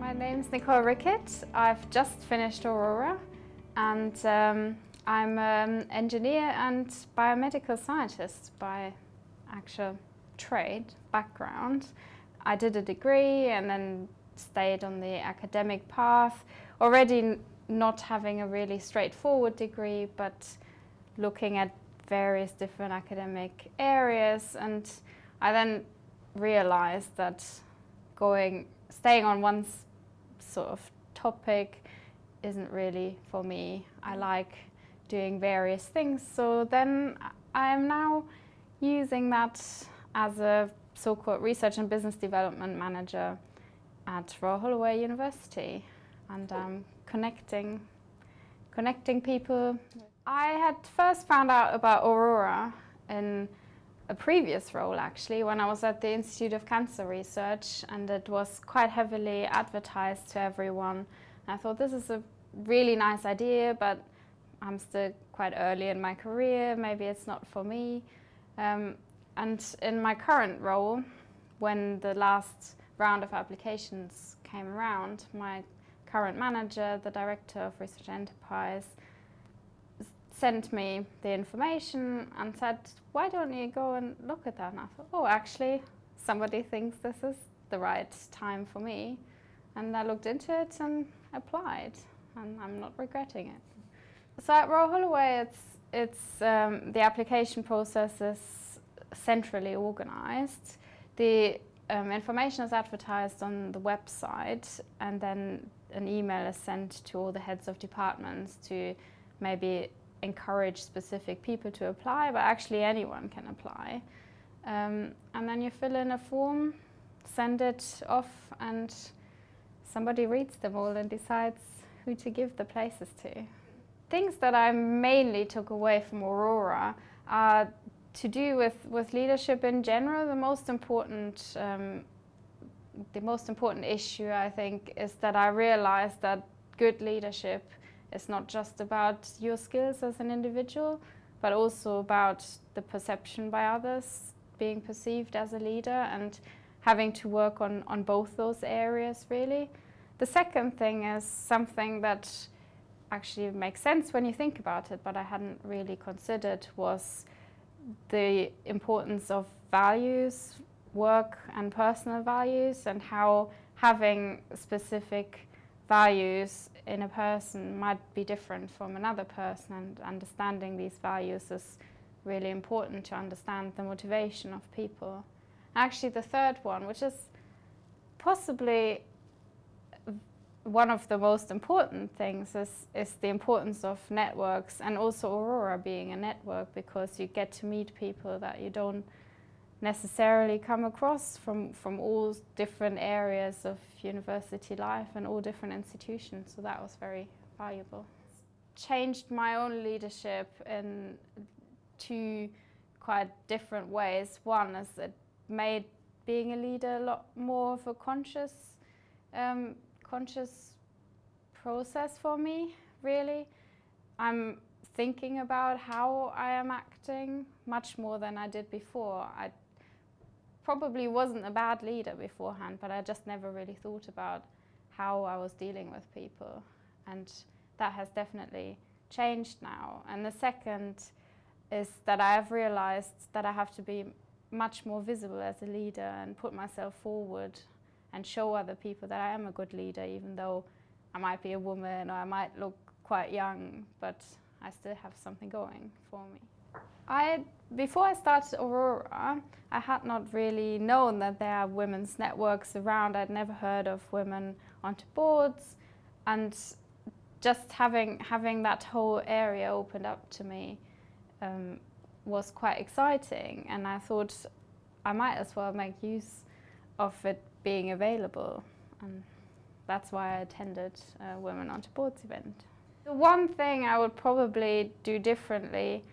My name's Nicole Rickett. I've just finished Aurora and I'm an engineer and biomedical scientist by actual trade background. I did a degree and then stayed on the academic path, already not having a really straightforward degree, but looking at various different academic areas, and I then realized that staying on one sort of topic isn't really for me. I like doing various things, so then I am now using that as a so-called research and business development manager at Royal Holloway University, and connecting people. I had first found out about Aurora in a previous role, actually, when I was at the Institute of Cancer Research, and it was quite heavily advertised to everyone. And I thought, this is a really nice idea, but I'm still quite early in my career, maybe it's not for me. And in my current role, when the last round of applications came around, my current manager, the Director of Research Enterprise, sent me the information and said, why don't you go and look at that? And I thought, oh, actually, somebody thinks this is the right time for me. And I looked into it and applied, and I'm not regretting it. So at Royal Holloway, the application process is centrally organized. The information is advertised on the website, and then an email is sent to all the heads of departments to maybe encourage specific people to apply, but actually anyone can apply. And then you fill in a form, send it off, and somebody reads them all and decides who to give the places to. Things that I mainly took away from Aurora are to do with leadership in general. The most important issue, I think, is that I realized that good leadership is not just about your skills as an individual, but also about the perception by others, being perceived as a leader, and having to work on both those areas, really. The second thing is something that actually makes sense when you think about it, but I hadn't really considered, was the importance of values, work and personal values, and how having specific values in a person might be different from another person, and understanding these values is really important to understand the motivation of people. Actually, the third one, which is possibly one of the most important things, is the importance of networks, and also Aurora being a network, because you get to meet people that you don't necessarily come across from all different areas of university life and all different institutions, so that was very valuable. Changed my own leadership in two quite different ways. One is it made being a leader a lot more of a conscious process for me, really. I'm thinking about how I am acting much more than I did before. I probably wasn't a bad leader beforehand, but I just never really thought about how I was dealing with people, and that has definitely changed now. And the second is that I have realized that I have to be much more visible as a leader and put myself forward and show other people that I am a good leader, even though I might be a woman or I might look quite young, but I still have something going for me. Before I started Aurora, I had not really known that there are women's networks around. I'd never heard of women onto boards, and just having that whole area opened up to me was quite exciting, and I thought I might as well make use of it being available, and that's why I attended a Women Onto Boards event. The one thing I would probably do differently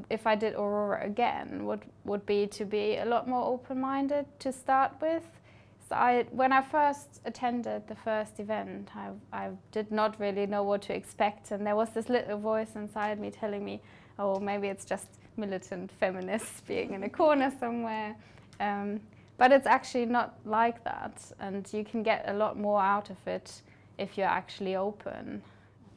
if I did Aurora again would be to be a lot more open-minded to start with. So when I first attended the first event, I did not really know what to expect, and there was this little voice inside me telling me, oh, maybe it's just militant feminists being in a corner somewhere. But it's actually not like that, and you can get a lot more out of it if you're actually open.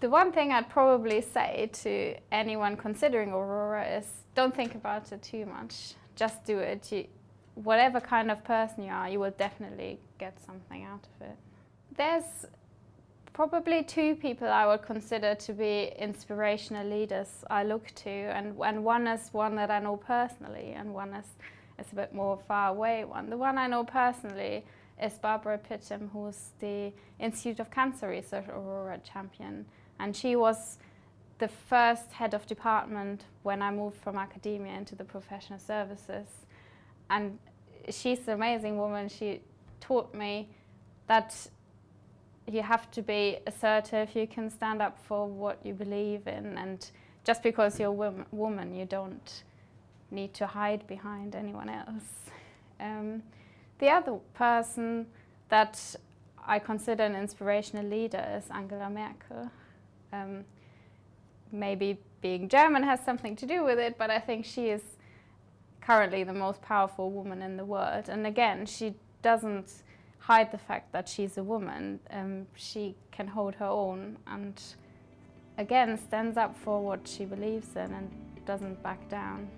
The one thing I'd probably say to anyone considering Aurora is don't think about it too much. Just do it. Whatever kind of person you are, you will definitely get something out of it. There's probably two people I would consider to be inspirational leaders I look to, and one is one that I know personally, and one is a bit more far away one. The one I know personally is Barbara Pitcham, who's the Institute of Cancer Research Aurora champion. And she was the first head of department when I moved from academia into the professional services. And she's an amazing woman. She taught me that you have to be assertive, you can stand up for what you believe in, and just because you're a woman, you don't need to hide behind anyone else. The other person that I consider an inspirational leader is Angela Merkel. Maybe being German has something to do with it, but I think she is currently the most powerful woman in the world. And again, she doesn't hide the fact that she's a woman. She can hold her own and again stands up for what she believes in and doesn't back down.